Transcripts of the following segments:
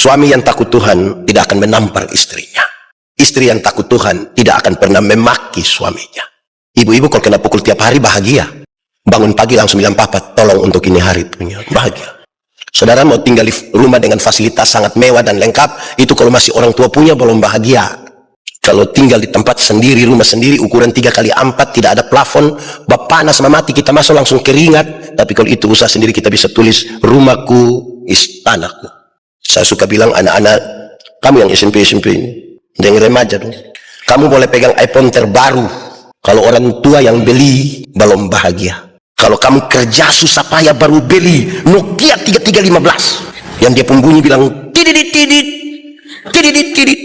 Suami yang takut Tuhan tidak akan menampar istrinya. Istri yang takut Tuhan tidak akan pernah memaki suaminya. Ibu-ibu kalau kena pukul tiap hari bahagia. Bangun pagi langsung bilang, papa tolong untuk ini hari punya, bahagia. Saudara mau tinggal di rumah dengan fasilitas sangat mewah dan lengkap, itu kalau masih orang tua punya belum bahagia. Kalau tinggal di tempat sendiri, rumah sendiri, ukuran 3x4, tidak ada plafon, panas sama mati, kita masuk langsung keringat. Tapi kalau itu usaha sendiri, kita bisa tulis, rumahku, istanaku. Saya suka bilang anak-anak, kamu yang SMP ini, yang remaja dong, kamu boleh pegang iPhone terbaru. Kalau orang tua yang beli, belum bahagia. Kalau kamu kerja susah payah baru beli Nokia 3315 yang dia pembunyi bilang tidit tidit tidit tidit.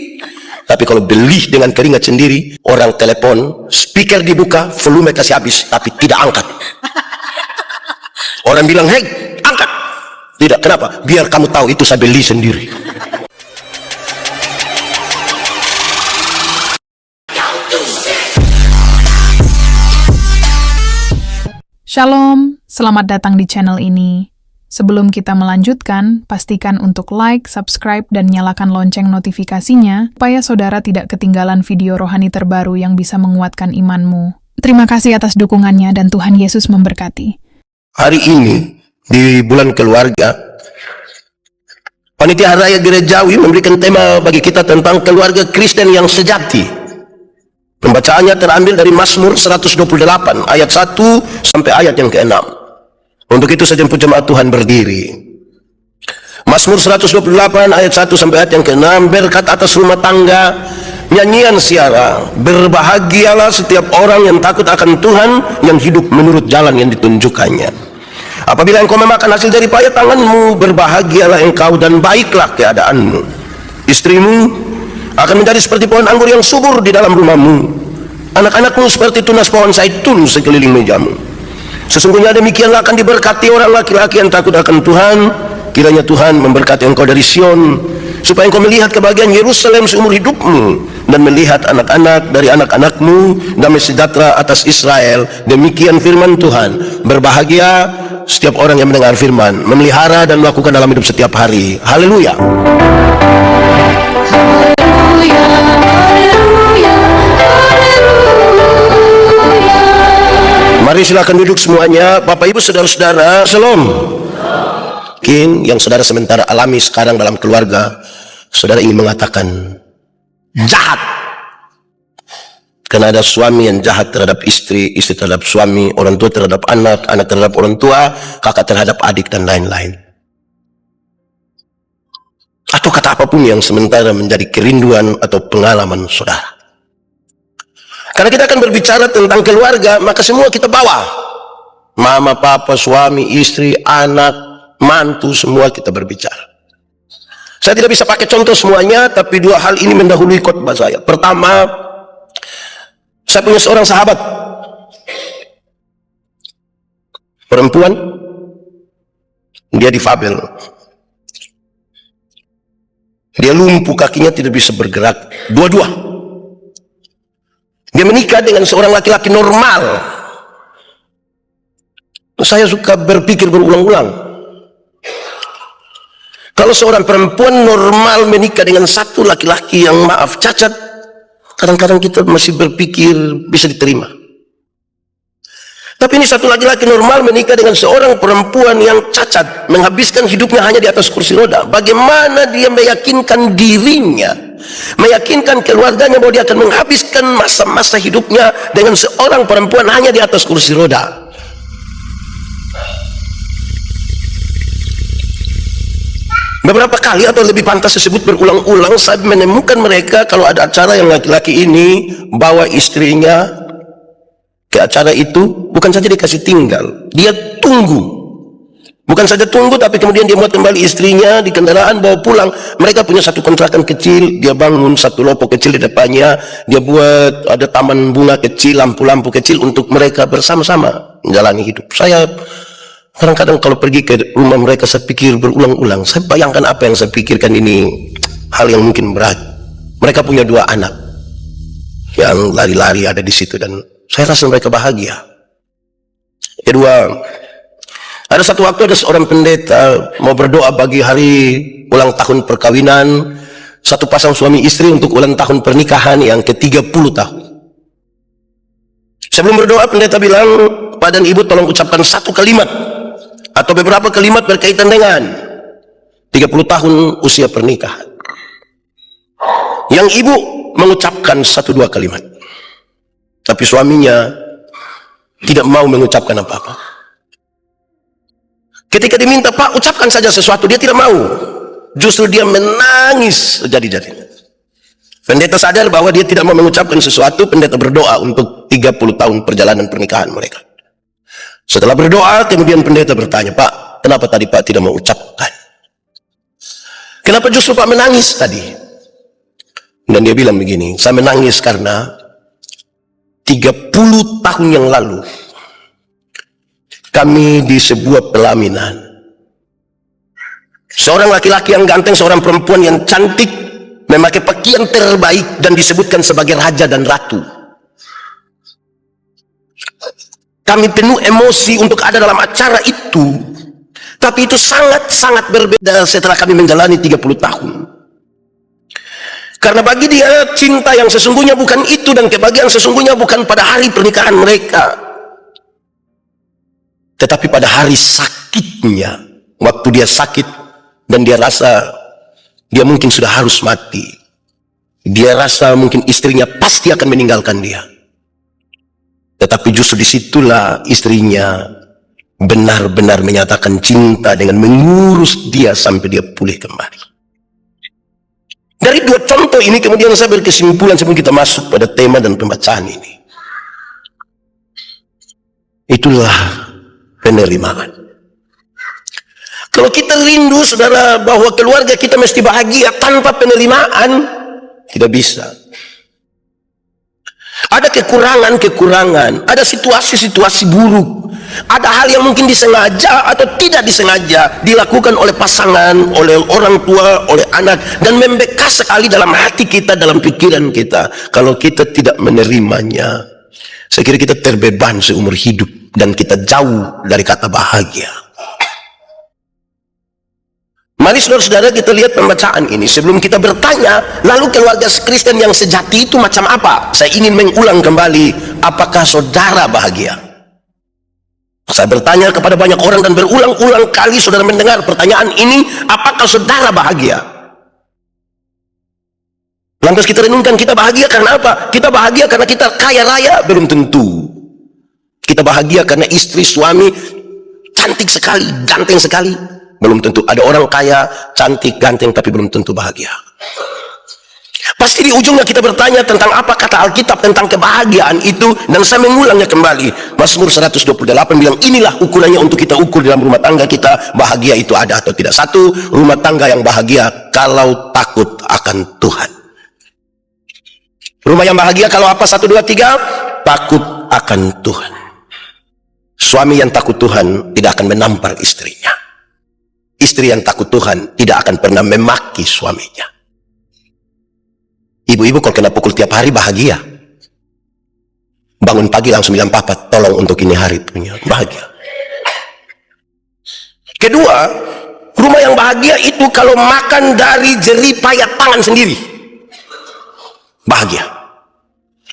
Tapi kalau beli dengan keringat sendiri, orang telepon, speaker dibuka, volume kasih habis, tapi tidak angkat. Orang bilang, hei, angkat. Tidak, kenapa? Biar kamu tahu itu saya beli sendiri. Shalom, selamat datang di channel ini. Sebelum kita melanjutkan, pastikan untuk like, subscribe, dan nyalakan lonceng notifikasinya, supaya saudara tidak ketinggalan video rohani terbaru yang bisa menguatkan imanmu. Terima kasih atas dukungannya dan Tuhan Yesus memberkati. Hari ini, di bulan keluarga, Panitia Raya Gerejawi memberikan tema bagi kita tentang keluarga Kristen yang sejati. Pembacaannya terambil dari Mazmur 128 ayat 1 sampai ayat yang ke-6. Untuk itu saja jemaat Tuhan berdiri. Mazmur 128 ayat 1 sampai ayat yang ke-6, berkat atas rumah tangga, nyanyian siara, berbahagialah setiap orang yang takut akan Tuhan, yang hidup menurut jalan yang ditunjukkannya. Apabila engkau memakan hasil dari payah tanganmu, berbahagialah engkau dan baiklah keadaanmu. Istrimu akan menjadi seperti pohon anggur yang subur di dalam rumahmu, anak-anakmu seperti tunas pohon zaitun sekeliling mejamu. Sesungguhnya demikianlah akan diberkati orang laki-laki yang takut akan Tuhan. Kiranya Tuhan memberkati engkau dari Sion, supaya engkau melihat kebahagiaan Yerusalem seumur hidupmu, dan melihat anak-anak dari anak-anakmu, damai sejahtera atas Israel. Demikian firman Tuhan. Berbahagia setiap orang yang mendengar firman, memelihara dan melakukan dalam hidup setiap hari. Haleluya. Mari silakan duduk semuanya. Bapak Ibu saudara-saudara, Shalom. Mungkin yang saudara sementara alami sekarang dalam keluarga, saudara ingin mengatakan jahat. Karena ada suami yang jahat terhadap istri, istri terhadap suami, orang tua terhadap anak, anak terhadap orang tua, kakak terhadap adik, dan lain-lain. Atau kata apapun yang sementara menjadi kerinduan atau pengalaman saudara. Karena kita akan berbicara tentang keluarga, maka semua kita bawa. Mama, papa, suami, istri, anak, mantu, semua kita berbicara. Saya tidak bisa pakai contoh semuanya, tapi dua hal ini mendahului khotbah saya. Pertama, saya punya seorang sahabat perempuan, dia difabel. Dia lumpuh, kakinya tidak bisa bergerak, dua-dua. Dia menikah dengan seorang laki-laki normal. Saya suka berpikir berulang-ulang, kalau seorang perempuan normal menikah dengan satu laki-laki yang maaf cacat, kadang-kadang kita masih berpikir bisa diterima. Tapi ini satu laki-laki normal menikah dengan seorang perempuan yang cacat, menghabiskan hidupnya hanya di atas kursi roda. Bagaimana dia meyakinkan dirinya, meyakinkan keluarganya bahwa dia akan menghabiskan masa-masa hidupnya dengan seorang perempuan hanya di atas kursi roda? Beberapa kali, atau lebih pantas disebut berulang-ulang, saya menemukan mereka kalau ada acara yang laki-laki ini bawa istrinya ke acara itu, bukan saja dikasih tinggal, dia tunggu. Bukan saja tunggu, tapi kemudian dia muat kembali istrinya di kendaraan, bawa pulang. Mereka punya satu kontrakan kecil, dia bangun satu lopo kecil di depannya, dia buat ada taman bunga kecil, lampu-lampu kecil untuk mereka bersama-sama menjalani hidup. Saya kadang-kadang kalau pergi ke rumah mereka, saya pikir berulang-ulang, saya bayangkan apa yang saya pikirkan ini hal yang mungkin berat. Mereka punya dua anak yang lari-lari ada di situ, dan saya rasa mereka bahagia. Kedua, Ada satu waktu ada seorang pendeta mau berdoa bagi hari ulang tahun perkawinan satu pasang suami istri untuk ulang tahun pernikahan yang ke-30 tahun. Sebelum berdoa, pendeta bilang, Pak dan Ibu tolong ucapkan satu kalimat atau beberapa kalimat berkaitan dengan 30 tahun usia pernikahan. Yang ibu mengucapkan 1-2 kalimat, tapi suaminya tidak mau mengucapkan apa-apa. Ketika diminta, Pak ucapkan saja sesuatu, dia tidak mau. Justru dia menangis jadi-jadinya. Pendeta sadar bahwa dia tidak mau mengucapkan sesuatu. Pendeta berdoa untuk 30 tahun perjalanan pernikahan mereka. Setelah berdoa, kemudian pendeta bertanya, Pak, kenapa tadi Pak tidak mau ucapkan? Kenapa justru Pak menangis tadi? Dan dia bilang begini, saya menangis karena 30 tahun yang lalu kami di sebuah pelaminan, seorang laki-laki yang ganteng, seorang perempuan yang cantik, memakai pakaian terbaik dan disebutkan sebagai raja dan ratu. Kami penuh emosi untuk ada dalam acara itu, tapi itu sangat-sangat berbeda setelah kami menjalani 30 tahun. Karena bagi dia cinta yang sesungguhnya bukan itu, dan kebahagiaan sesungguhnya bukan pada hari pernikahan mereka, tetapi pada hari sakitnya, waktu dia sakit dan dia rasa dia mungkin sudah harus mati. Dia rasa mungkin istrinya pasti akan meninggalkan dia. Tetapi justru disitulah istrinya benar-benar menyatakan cinta dengan mengurus dia sampai dia pulih kembali. Dari 2 contoh ini kemudian saya berkesimpulan sebelum kita masuk pada tema dan pembacaan ini. Itulah penerimaan. Kalau kita rindu, saudara, bahwa keluarga kita mesti bahagia, tanpa penerimaan tidak bisa. Ada kekurangan-kekurangan, ada situasi-situasi buruk, ada hal yang mungkin disengaja atau tidak disengaja dilakukan oleh pasangan, oleh orang tua, oleh anak, dan membekas sekali dalam hati kita, dalam pikiran kita. Kalau kita tidak menerimanya, saya kira kita terbeban seumur hidup dan kita jauh dari kata bahagia. Mari saudara-saudara kita lihat pembacaan ini. Sebelum kita bertanya, lalu keluarga Kristen yang sejati itu macam apa? Saya ingin mengulang kembali, apakah saudara bahagia? Saya bertanya kepada banyak orang dan berulang-ulang kali saudara mendengar pertanyaan ini, apakah saudara bahagia? Lantas kita renungkan, kita bahagia karena apa? Kita bahagia karena kita kaya raya? Belum tentu. Kita bahagia karena istri, suami cantik sekali, ganteng sekali? Belum tentu. Ada orang kaya, cantik, ganteng, tapi belum tentu bahagia. Pasti di ujungnya kita bertanya tentang apa kata Alkitab tentang kebahagiaan itu, dan saya mengulangnya kembali. Mazmur 128 bilang, inilah ukurannya untuk kita ukur dalam rumah tangga kita, bahagia itu ada atau tidak. 1, rumah tangga yang bahagia kalau takut akan Tuhan. Rumah yang bahagia kalau apa? 1, 2, 3, takut akan Tuhan. Suami yang takut Tuhan tidak akan menampar istrinya. Istri yang takut Tuhan tidak akan pernah memaki suaminya. Ibu-ibu kalau kena pukul tiap hari bahagia. Bangun pagi langsung bilang, Papa tolong untuk ini hari punya, bahagia. Kedua, rumah yang bahagia itu kalau makan dari jerih payah tangan sendiri, bahagia.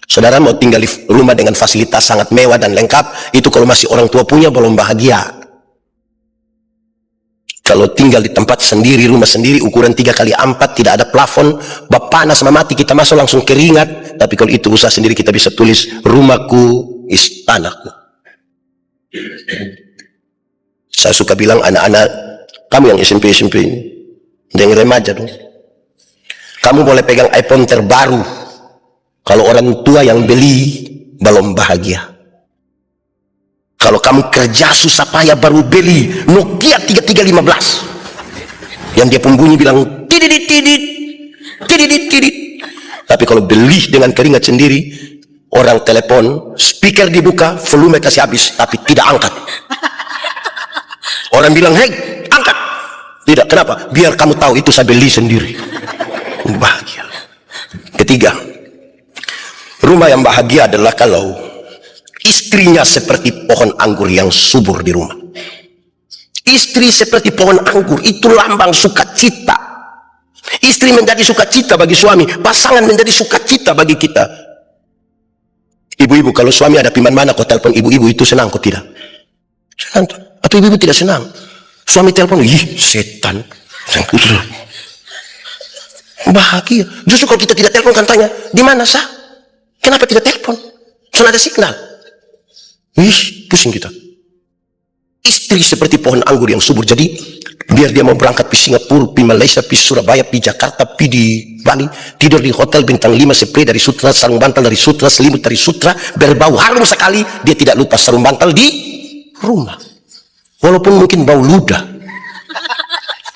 Saudara mau tinggal di rumah dengan fasilitas sangat mewah dan lengkap, itu kalau masih orang tua punya belum bahagia. Kalau tinggal di tempat sendiri, rumah sendiri, ukuran 3x4, tidak ada plafon, panas mati, kita masuk langsung keringat. Tapi kalau itu usaha sendiri, kita bisa tulis, rumahku, istanaku. Saya suka bilang anak-anak, kamu yang SMP, yang remaja dong, kamu boleh pegang iPhone terbaru, kalau orang tua yang beli belum bahagia. Kalau kamu kerja susah payah baru beli Nokia 3315 yang dia pun bunyi bilang tidit tidit tidit tidit, tapi kalau beli dengan keringat sendiri, orang telepon, speaker dibuka, volume kasih habis, tapi tidak angkat. Orang bilang, hei angkat, tidak. Kenapa? Biar kamu tahu itu saya beli sendiri. Bahagia. Ketiga, rumah yang bahagia adalah kalau istrinya seperti pohon anggur yang subur di rumah. Istri seperti pohon anggur, itu lambang sukacita. Istri menjadi sukacita bagi suami, pasangan menjadi sukacita bagi kita. Ibu-ibu, kalau suami ada piman mana, kau telepon ibu-ibu itu senang, kau tidak? Senang. Atau ibu-ibu tidak senang? Suami telepon, ih setan. Bahagia. Justru kalau kita tidak telepon kan tanya, di mana sah? Kenapa tidak telepon? Soalnya ada signal. Ih, pusing kita. Istri seperti pohon anggur yang subur. Jadi biar dia mau berangkat di Singapura, di Malaysia, di Surabaya, di Jakarta, di Bali, tidur di hotel bintang 5, spray dari Sutra, sarung bantal dari Sutra, selimut dari Sutra, berbau harum sekali, dia tidak lupa sarung bantal di rumah. Walaupun mungkin bau ludah,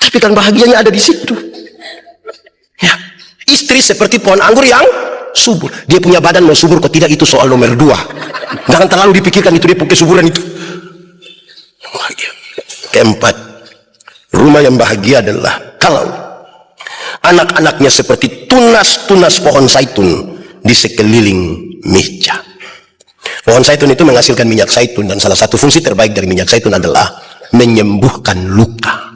tapi kan bahagianya ada di situ. Ya, istri seperti pohon anggur yang subur. Dia punya badan mau subur kok tidak, itu soal nomor 2. Jangan terlalu dipikirkan itu, dia punya kesuburan itu. Bahagia. Keempat, rumah yang bahagia adalah kalau anak-anaknya seperti tunas-tunas pohon zaitun di sekeliling meja. Pohon zaitun itu menghasilkan minyak zaitun, dan salah satu fungsi terbaik dari minyak zaitun adalah menyembuhkan luka.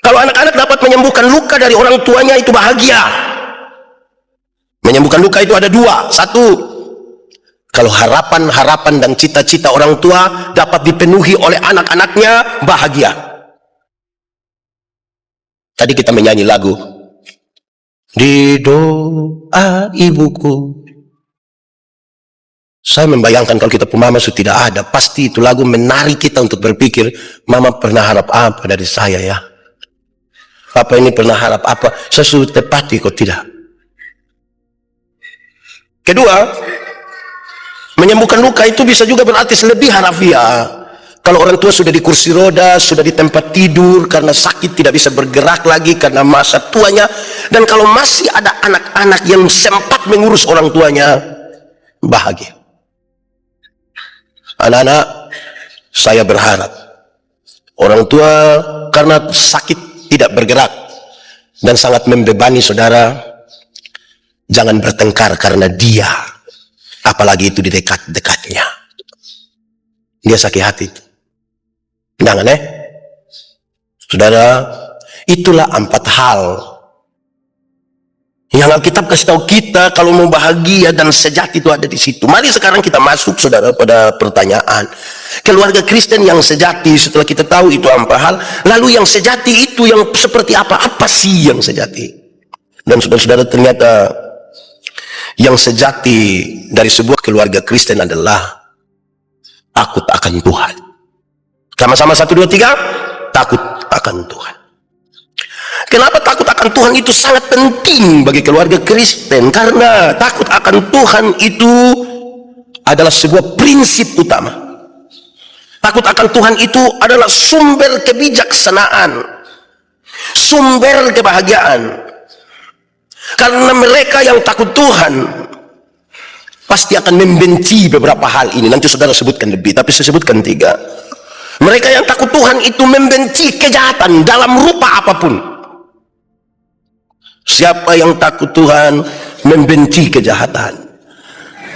Kalau anak-anak dapat menyembuhkan luka dari orang tuanya, itu bahagia. Menyembuhkan luka itu ada 2. 1, kalau harapan-harapan dan cita-cita orang tua dapat dipenuhi oleh anak-anaknya, bahagia. Tadi kita menyanyi lagu, di doa ibuku. Saya membayangkan kalau kita pun mama sudah tidak ada, pasti itu lagu menarik kita untuk berpikir, mama pernah harap apa dari saya ya? Papa ini pernah harap apa? Saya sudah tepati kok tidak. Kedua, menyembuhkan luka itu bisa juga berarti lebih harafiah. Kalau orang tua sudah di kursi roda, sudah di tempat tidur karena sakit, tidak bisa bergerak lagi karena masa tuanya, dan kalau masih ada anak-anak yang sempat mengurus orang tuanya, bahagia. Anak-anak, saya berharap orang tua karena sakit tidak bergerak dan sangat membebani saudara, jangan bertengkar karena dia, apalagi itu di dekat-dekatnya. Dia sakit hati. Jangan saudara, itulah 4 hal yang Alkitab kasih tahu kita kalau mau bahagia dan sejati itu ada di situ. Mari sekarang kita masuk saudara pada pertanyaan. Keluarga Kristen yang sejati, setelah kita tahu itu 4 hal, lalu yang sejati itu yang seperti apa? Apa sih yang sejati? Dan saudara-saudara, ternyata yang sejati dari sebuah keluarga Kristen adalah takut akan Tuhan. Sama-sama 1, 2, 3, takut akan Tuhan. Kenapa takut akan Tuhan itu sangat penting bagi keluarga Kristen? Karena takut akan Tuhan itu adalah sebuah prinsip utama. Takut akan Tuhan itu adalah sumber kebijaksanaan, sumber kebahagiaan. Karena mereka yang takut Tuhan pasti akan membenci beberapa hal ini. Nanti saudara sebutkan lebih, tapi saya sebutkan 3. Mereka yang takut Tuhan itu membenci kejahatan dalam rupa apapun. Siapa yang takut Tuhan membenci kejahatan.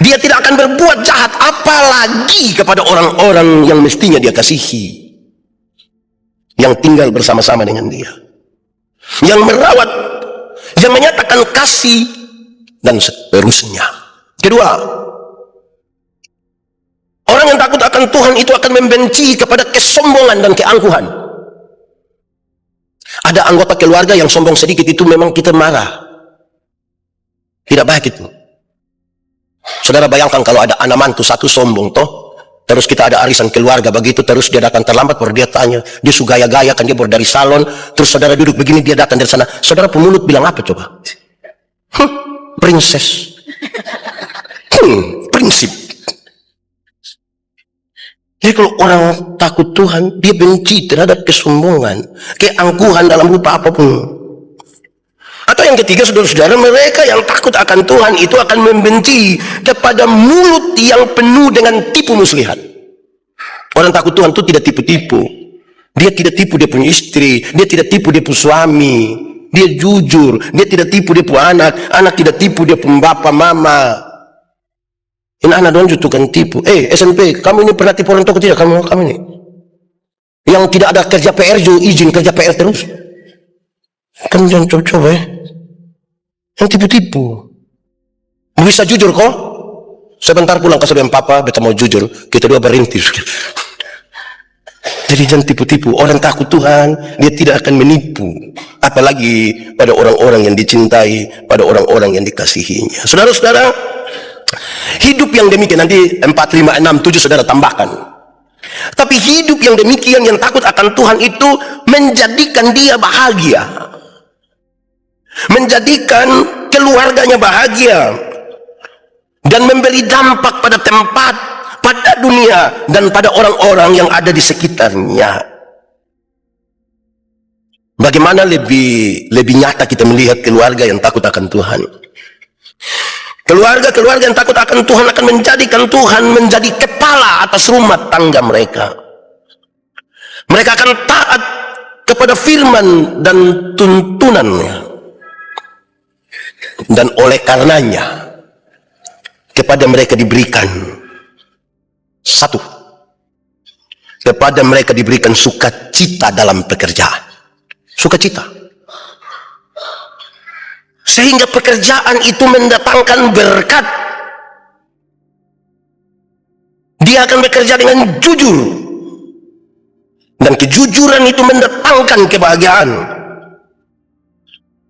Dia tidak akan berbuat jahat apalagi kepada orang-orang yang mestinya dia kasihi, yang tinggal bersama-sama dengan dia, yang merawat, yang menyatakan kasih, dan seterusnya. Kedua, orang yang takut akan Tuhan itu akan membenci kepada kesombongan dan keangkuhan. Ada anggota keluarga yang sombong sedikit itu memang kita marah. Tidak baik itu. Saudara bayangkan kalau ada anak mantu satu sombong toh, terus kita ada arisan keluarga begitu, terus dia datang terlambat, baru dia tanya, dia suka gaya-gaya kan, dia baru dari salon, terus saudara duduk begini, dia datang dari sana, saudara pemulut bilang apa coba? Princess. Prinsip. Jadi kalau orang takut Tuhan, dia benci terhadap kesombongan, keangkuhan dalam rupa apapun. Atau yang ketiga, saudara-saudara, mereka yang takut akan Tuhan itu akan membenci kepada mulut yang penuh dengan tipu muslihat. Orang takut Tuhan itu tidak tipu-tipu. Dia tidak tipu dia punya istri, dia tidak tipu dia punya suami, dia jujur, dia tidak tipu dia punya anak, anak tidak tipu dia punya bapak mama. Ini anak donju tukang tipu. SMP, kamu ini pernah tipu orang tua tidak? Kamu ini. Yang tidak ada kerja PR juga izin kerja PR terus. Kan jangan coba-coba ya. Yang tipu-tipu. Bisa jujur kok. Sebentar pulang ke saudara papa, beta mau jujur. Kita dua berintis. Jadi jangan tipu-tipu. Orang takut Tuhan, dia tidak akan menipu. Apalagi pada orang-orang yang dicintai, pada orang-orang yang dikasihinya. Saudara-saudara, hidup yang demikian, nanti 4, 5, 6, 7 saudara tambahkan. Tapi hidup yang demikian, yang takut akan Tuhan itu menjadikan dia bahagia. Menjadikan keluarganya bahagia. Dan memberi dampak pada tempat, pada dunia, dan pada orang-orang yang ada di sekitarnya. Bagaimana lebih nyata kita melihat keluarga yang takut akan Tuhan. Keluarga-keluarga yang takut akan Tuhan akan menjadikan Tuhan menjadi kepala atas rumah tangga mereka. Mereka akan taat kepada firman dan tuntunannya. Dan oleh karenanya, kepada mereka diberikan satu, kepada mereka diberikan sukacita dalam pekerjaan. Sukacita. Sehingga pekerjaan itu mendatangkan berkat. Dia akan bekerja dengan jujur. Dan kejujuran itu mendatangkan kebahagiaan.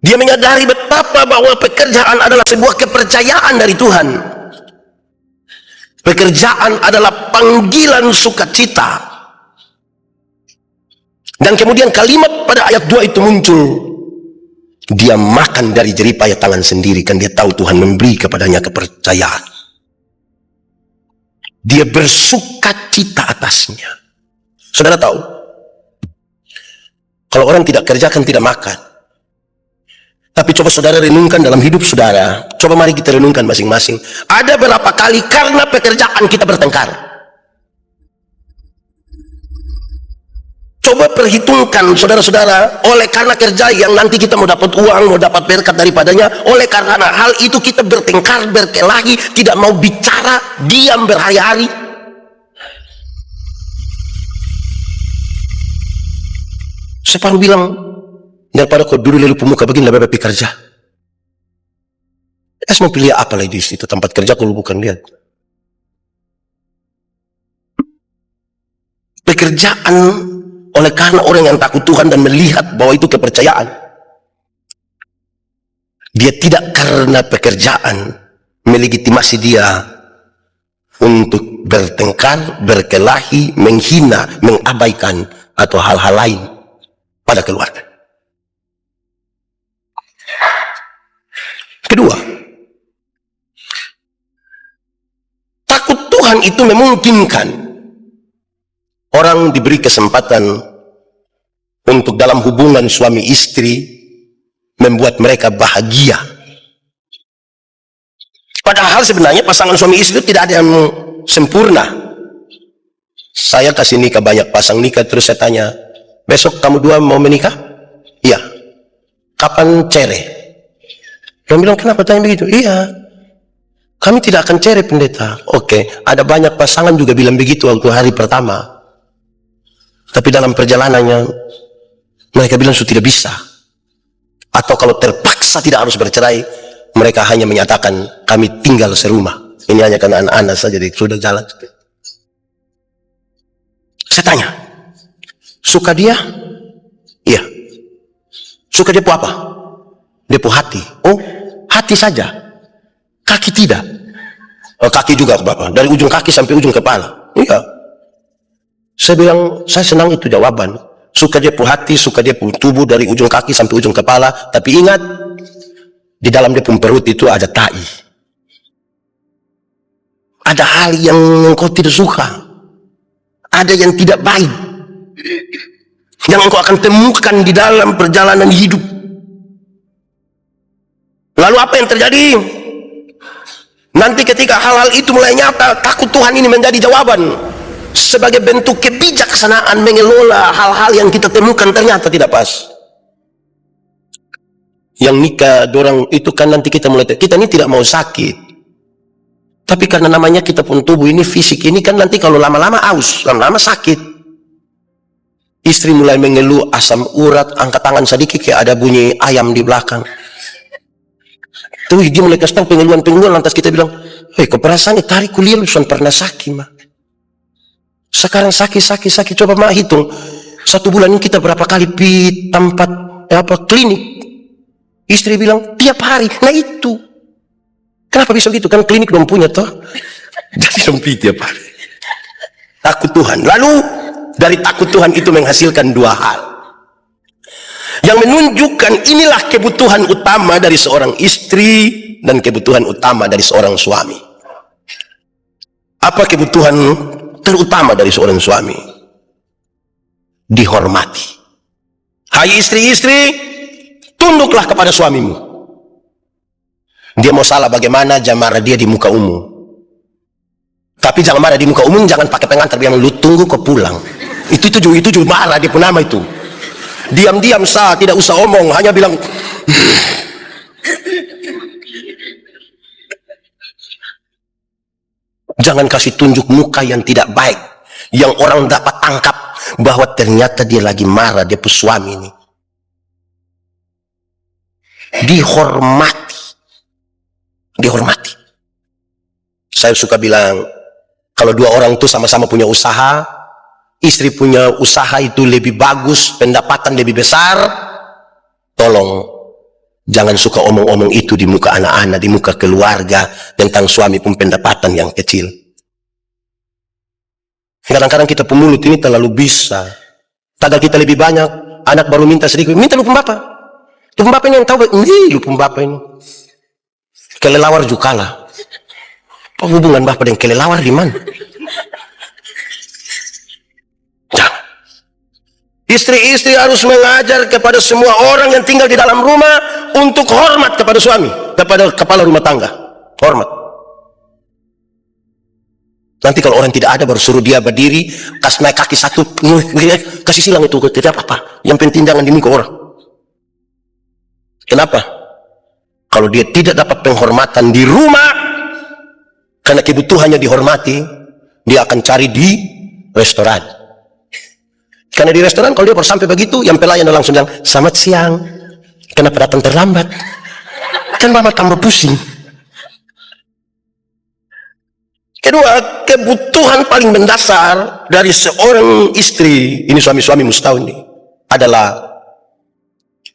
Dia menyadari betapa bahwa pekerjaan adalah sebuah kepercayaan dari Tuhan. Pekerjaan adalah panggilan sukacita. Dan kemudian kalimat pada ayat 2 itu muncul. Dia makan dari jeripaya tangan sendiri, kan dia tahu Tuhan memberi kepadanya kepercayaan. Dia bersukacita atasnya. Saudara tahu, kalau orang tidak kerja kan tidak makan. Tapi coba saudara renungkan dalam hidup saudara. Coba mari kita renungkan masing-masing. Ada berapa kali karena pekerjaan kita bertengkar? Coba perhitungkan saudara-saudara, oleh karena kerja yang nanti kita mau dapat uang, mau dapat berkat daripadanya, oleh karena hal itu kita bertengkar, berkelahi, tidak mau bicara, diam berhari-hari. Separuh bilang, daripada kau dulu lalu pemuka begini lebih baik kerja. Mau pilih apa lagi di situ tempat kerja kalau bukan lihat. Pekerjaan oleh karena orang yang takut Tuhan dan melihat bahwa itu kepercayaan. Dia tidak karena pekerjaan melegitimasi dia untuk bertengkar, berkelahi, menghina, mengabaikan atau hal-hal lain pada keluarga. Kedua, takut Tuhan itu memungkinkan orang diberi kesempatan untuk dalam hubungan suami istri membuat mereka bahagia. Padahal sebenarnya pasangan suami istri itu tidak ada yang sempurna. Saya kasih nikah banyak pasang nikah, terus saya tanya, besok kamu dua mau menikah? Iya. Kapan cerai? Dia bilang, kenapa tanya begitu? Iya, kami tidak akan cerai pendeta. Oke, ada banyak pasangan juga bilang begitu waktu hari pertama. Tapi dalam perjalanannya, mereka bilang sudah tidak bisa. Atau kalau terpaksa tidak harus bercerai, mereka hanya menyatakan, kami tinggal serumah. Ini hanya karena anak-anak saja, sudah jalan. Saya tanya, suka dia? Iya. Suka dia apa? Depo hati. Oh, hati saja. Kaki tidak. Oh, kaki juga Bapak. Dari ujung kaki sampai ujung kepala. Iya. Saya bilang, saya senang itu jawaban. Suka dia pu hati, suka dia pu tubuh dari ujung kaki sampai ujung kepala. Tapi ingat, di dalam dia pun perut itu ada tai. Ada hal yang engkau tidak suka. Ada yang tidak baik. Yang engkau akan temukan di dalam perjalanan hidup. Lalu apa yang terjadi? Nanti ketika hal-hal itu mulai nyata, takut Tuhan ini menjadi jawaban. Sebagai bentuk kebijaksanaan mengelola hal-hal yang kita temukan ternyata tidak pas. Yang nikah dorang itu kan nanti kita mulai, kita ini tidak mau sakit. Tapi karena namanya kita pun tubuh ini, fisik ini kan nanti kalau lama-lama aus, lama-lama sakit. Istri mulai mengeluh asam urat, angkat tangan sedikit kayak ada bunyi ayam di belakang. Tuh dia mulai kasih tahu pengeluhan-pengeluhan, lantas kita bilang, hei, keperasaan tadi kuliah lu sudah pernah sakit, mah. Sekarang sakit. Coba mah hitung, 1 bulan ini kita berapa kali pi tempat klinik. Istri bilang tiap hari. Nah itu kenapa bisa begitu? Kan klinik belum punya toh. Jadi sempit tiap hari. Takut Tuhan. Lalu dari takut Tuhan itu menghasilkan 2 hal yang menunjukkan inilah kebutuhan utama dari seorang istri dan kebutuhan utama dari seorang suami. Apa kebutuhan terutama dari seorang suami? Dihormati. Hai istri-istri, tunduklah kepada suamimu. Dia mau salah bagaimana, jangan marah dia di muka umum. Tapi jangan marah di muka umum, jangan pakai pengantar, bilang lu tunggu kau pulang. Itu juga marah dia pun nama itu. Diam-diam sah, tidak usah omong, hanya bilang jangan kasih tunjuk muka yang tidak baik, yang orang dapat tangkap bahwa ternyata dia lagi marah, dia pun suami ini. Dihormati. Saya suka bilang, kalau 2 orang itu sama-sama punya usaha, istri punya usaha itu lebih bagus, pendapatan lebih besar, tolong jangan suka omong-omong itu di muka anak-anak, di muka keluarga, tentang suami pun pendapatan yang kecil. Kadang-kadang kita pemulut ini terlalu bisa. Tagal kita lebih banyak, anak baru minta sedikit, minta lu pembapa. Lu pembapa ini yang tahu, lu pembapa ini. Kelelawar juga kalah. Apa hubungan bapak dengan kelelawar di mana? Istri-istri harus mengajar kepada semua orang yang tinggal di dalam rumah untuk hormat kepada suami, kepada kepala rumah tangga. Hormat. Nanti kalau orang tidak ada baru suruh dia berdiri, kasih naik kaki 1, kasih silang itu, tidak apa-apa. Yang penting jangan di muka orang. Kenapa? Kalau dia tidak dapat penghormatan di rumah, karena kebutuhannya dihormati, dia akan cari di restoran. Karena di restoran kalau dia baru sampai begitu, yang pelayan langsung bilang, selamat siang, kenapa datang terlambat? Kan mama tambah pusing. Kedua, kebutuhan paling mendasar dari seorang istri, ini suami-suami mustahil ini, adalah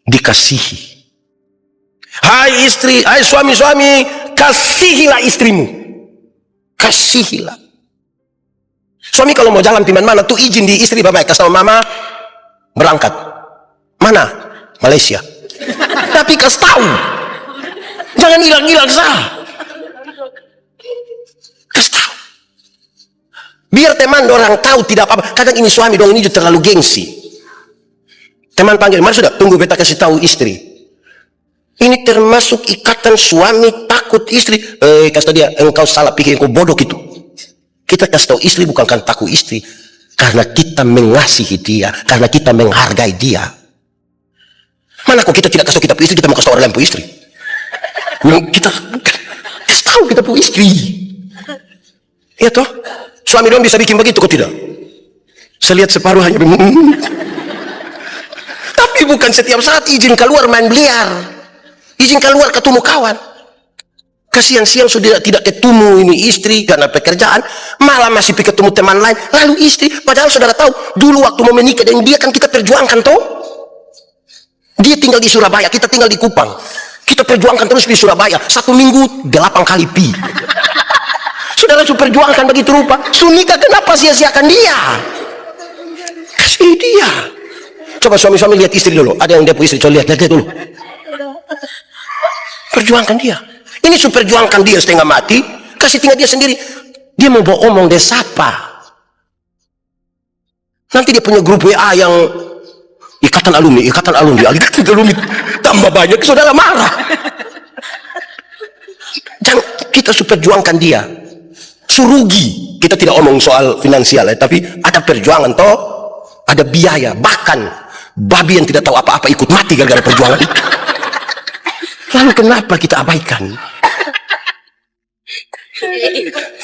dikasihi. Hai istri, hai suami-suami, kasihilah istrimu. Kasihilah. Suami kalau mau jalan piman mana tuh izin di istri, bapak kasih sama mama berangkat. Mana? Malaysia. Tapi kasih tahu. Jangan hilang-hilang sah. Kasih tahu. Biar teman orang tahu tidak apa-apa. Kadang ini suami dong ini juga terlalu gengsi. Teman panggil, mari sudah tunggu beta kasih tahu istri. Ini termasuk ikatan suami takut istri. Kasih tahu dia, engkau salah pikir, engkau bodoh gitu. Kita kasih tahu istri bukan karena takut istri, karena kita mengasihi dia, karena kita menghargai dia. Mana kok kita tidak kasih tahu kita pu istri, kita mau kasih tahu orang lain pu istri. Kita kasih tahu kita pu istri. Iya toh? Suami dong bisa bikin begitu kok tidak? Saya lihat separuh hanya tapi bukan setiap saat izin keluar main biliar. Izin keluar ketemu kawan. Kasihan siang sudah tidak ketemu ini istri karena pekerjaan, malah masih ketemu teman lain, lalu istri. Padahal saudara tahu, dulu waktu mau menikah dengan dia kan kita perjuangkan toh. Dia tinggal di Surabaya, kita tinggal di Kupang. Kita perjuangkan terus di Surabaya. 1 minggu 8 kali pi. Saudara sudah perjuangkan begitu rupa. Sunika kenapa sia-siakan dia? Kasih dia. Coba suami-suami lihat istri dulu. Ada yang dia punya istri, coba lihat dulu. Perjuangkan dia. Ini super perjuangkan dia setengah mati, kasih tinggal dia sendiri. Dia mau bawa omong dia sapa. Nanti dia punya grup WA yang ikatan alumni, tambah banyak, saudara marah. Jangan kita super perjuangkan dia. Surugi. Kita tidak omong soal finansial, tapi ada perjuangan toh, ada biaya, bahkan babi yang tidak tahu apa-apa ikut mati gara-gara perjuangan itu. Lalu kenapa kita abaikan?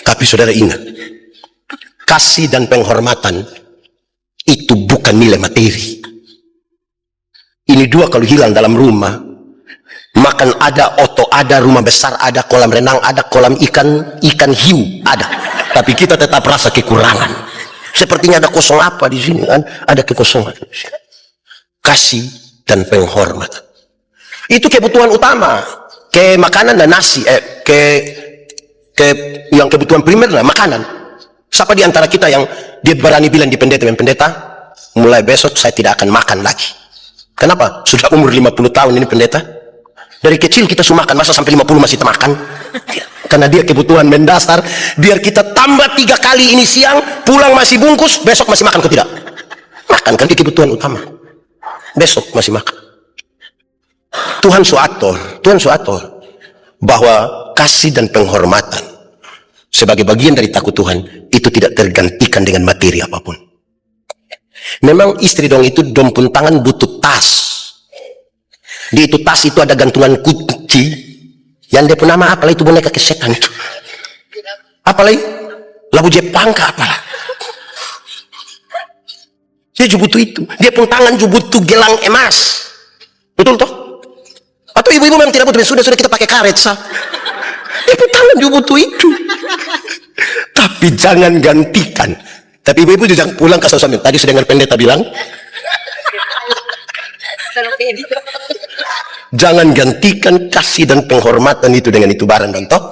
Tapi saudara ingat, kasih dan penghormatan itu bukan bukan nilai materi. Ini dua kalau hilang dalam rumah, makan ada, oto ada, rumah besar ada, kolam renang ada, kolam ikan hiu ada, tapi kita tetap rasa kekurangan. Sepertinya ada kosong apa di sini kan? Ada kekosongan. Kasih dan penghormatan itu kebutuhan utama. Ke makanan dan nasi, yang kebutuhan primer lah makanan. Siapa di antara kita yang dia berani bilang di pendeta, mulai besok saya tidak akan makan lagi? Kenapa? Sudah umur 50 tahun ini pendeta. Dari kecil kita sudah makan, masa sampai 50 masih makan? Karena dia kebutuhan mendasar. Biar kita tambah 3 kali ini siang, pulang masih bungkus, besok masih makan, kok tidak? Makan kan, dia kebutuhan utama. Besok masih makan. Tuhan suator bahwa kasih dan penghormatan sebagai bagian dari takut Tuhan itu tidak tergantikan dengan materi apapun. Memang istri dong itu dompun tangan butuh tas. Di itu tas itu ada gantungan kunci yang dia pun nama apalah itu boneka kesetan itu. Apalah labu Jepang kah apalah. Dia juga butuh itu. Dia pun tangan juga butuh gelang emas. Betul toh? Atau ibu-ibu memang tidak butuh, sudah kita pakai karet sah. Dia pun tangan juga butuh itu. Tapi jangan gantikan. Tapi ibu-ibu juga pulang ke suami. Tadi sudah dengar pendeta bilang, jangan gantikan kasih dan penghormatan itu dengan itu barang dan toh.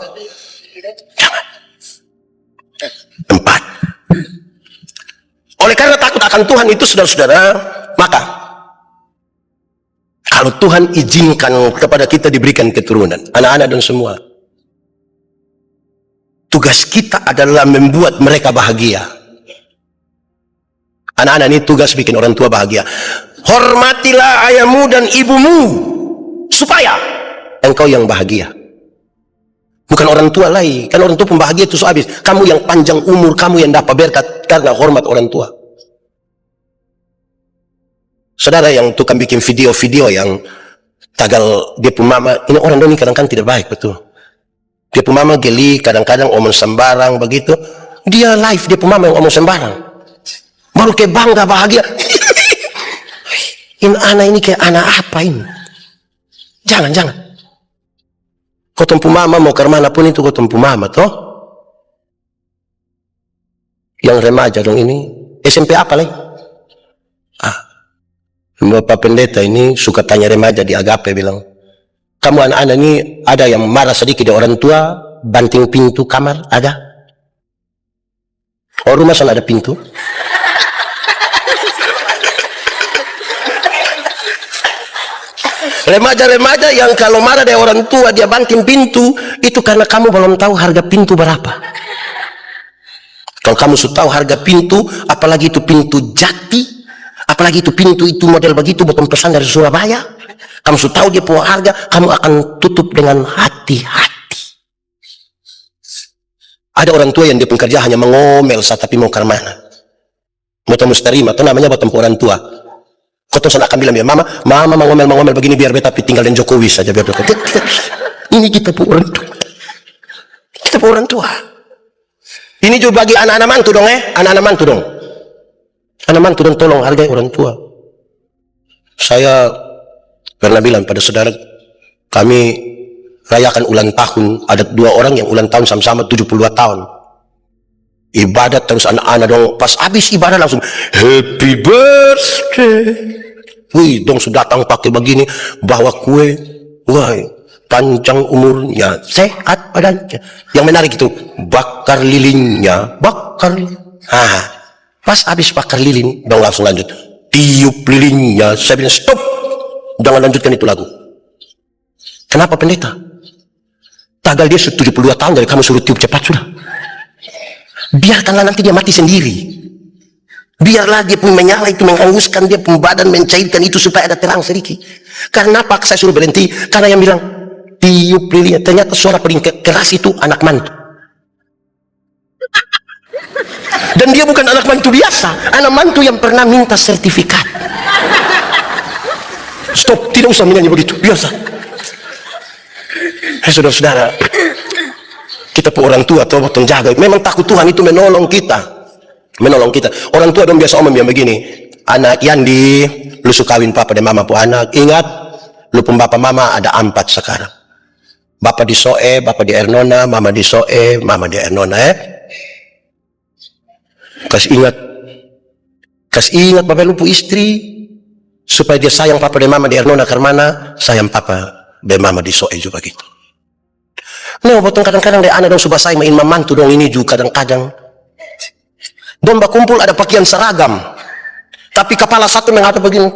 Jangan. 4. Oleh karena takut akan Tuhan itu, saudara-saudara, maka kalau Tuhan izinkan kepada kita diberikan keturunan, anak-anak dan semua, tugas kita adalah membuat mereka bahagia. Anak-anak ini tugas bikin orang tua bahagia. Hormatilah ayahmu dan ibumu supaya engkau yang bahagia. Bukan orang tua lain. Kan orang tua pembahagia itu habis. Kamu yang panjang umur, kamu yang dapat berkat karena hormat orang tua. Saudara yang tukang bikin video-video yang tagal dia pun mama, ini orang ini kadang-kadang tidak baik, betul. Dia pun mama geli, kadang-kadang omong sembarang begitu. Dia live, dia pun mama yang omong sembarang. Baru kayak bangga, bahagia. Ini anak ini kayak anak apa ini? Jangan. Kau tempu mama mau ke mana pun itu kau tempu mama toh. Yang remaja dong ini SMP apa lagi? Bapak pendeta ini suka tanya remaja di Agape, bilang, kamu anak-anak ini ada yang marah sedikit di orang tua, banting pintu kamar, ada? Oh, rumah sana ada pintu? Remaja-remaja yang kalau marah dari orang tua dia banting pintu, itu karena kamu belum tahu harga pintu berapa. Kalau kamu sudah tahu harga pintu, apalagi itu pintu jati, apalagi itu pintu itu model begitu, botol pesan dari Surabaya, kamu sudah tahu dia punya harga, kamu akan tutup dengan hati-hati. Ada orang tua yang dia pekerja hanya mengomel saat tapi mau ke mana. Mau tembus terima, itu namanya botol orang tua. Kau sana akan bilang, mama mau ngomel begini biar beta tinggal dengan Jokowi saja biar beta. Ini kita pun orang tua. Kita pun orang tua. Ini juga bagi anak-anak mantu dong, anak-anak mantu dong. Anak mantu dong, tolong hargai orang tua. Saya pernah bilang pada saudara, kami rayakan ulang tahun, ada 2 orang yang ulang tahun sama-sama 72 tahun. Ibadat terus anak-anak dong, pas habis ibadah langsung happy birthday. Wih, dong sudah datang pakai begini, bawa kue, wah, panjang umurnya, sehat badannya. Yang menarik itu bakar lilinnya, bakar. Pas habis bakar lilin, dong langsung lanjut tiup lilinnya. Saya bilang stop, jangan lanjutkan itu lagu. Kenapa pendeta? Tagal dia 72 tahun dari kamu suruh tiup cepat sudah. Biarkanlah nanti dia mati sendiri. Biarlah dia pun menyala itu, menghanguskan dia pun badan, mencairkan itu supaya ada terang sedikit. Karena apa saya suruh berhenti? Karena yang bilang tiup lilinnya, ternyata suara paling keras itu anak mantu. Dan dia bukan anak mantu biasa, anak mantu yang pernah minta sertifikat. Stop, tidak usah menyanyi begitu, biasa. Saudara-saudara, kita pun orang tua, tolong jaga. Memang takut Tuhan itu menolong kita. Orang tua dong biasa omong bilang begini, anak Yandi, lu suka kawin papa dan mama pu anak. Ingat, lu pun bapak mama ada 4 sekarang. Bapak di Soe, bapak di Ernona, mama di Soe, mama di Ernona Kasih ingat bapak lu pu istri, supaya dia sayang papa dan mama di Ernona karena sayang papa dan mama di Soe juga gitu. Nah, potong kadang-kadang deh anak dong subah sayang main mamantu dong ini juga kadang-kadang. Domba kumpul ada pakaian seragam, tapi kepala satu mengatakan begini,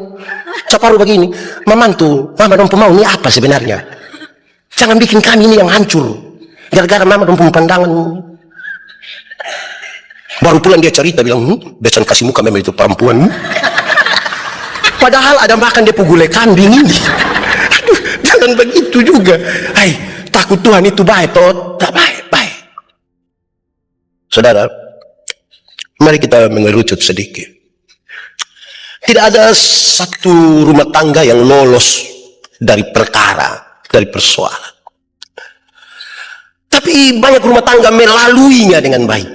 separuh begini, mamantu, mama dong mau ini apa sebenarnya? Jangan bikin kami ini yang hancur, gara-gara mama dong pandangan. Baru pulang dia cerita bilang, besan kasih muka memang itu perempuan. Padahal ada makan dia gulai kambing ini. Aduh, jangan begitu juga. Hai, takut Tuhan itu baik, toh tak baik. Saudara, mari kita mengerucut sedikit. Tidak ada satu rumah tangga yang lolos dari perkara, dari persoalan. Tapi banyak rumah tangga melaluinya dengan baik.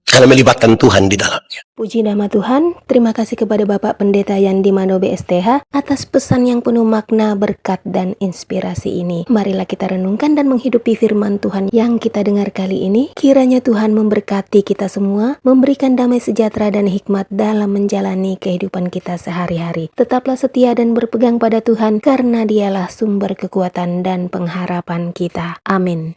Karena melibatkan Tuhan di dalamnya. Puji nama Tuhan, terima kasih kepada Bapak Pendeta Yandi Mano BSTH atas pesan yang penuh makna, berkat, dan inspirasi ini. Marilah kita renungkan dan menghidupi firman Tuhan yang kita dengar kali ini. Kiranya Tuhan memberkati kita semua, memberikan damai sejahtera dan hikmat dalam menjalani kehidupan kita sehari-hari. Tetaplah setia dan berpegang pada Tuhan, karena Dialah sumber kekuatan dan pengharapan kita. Amin.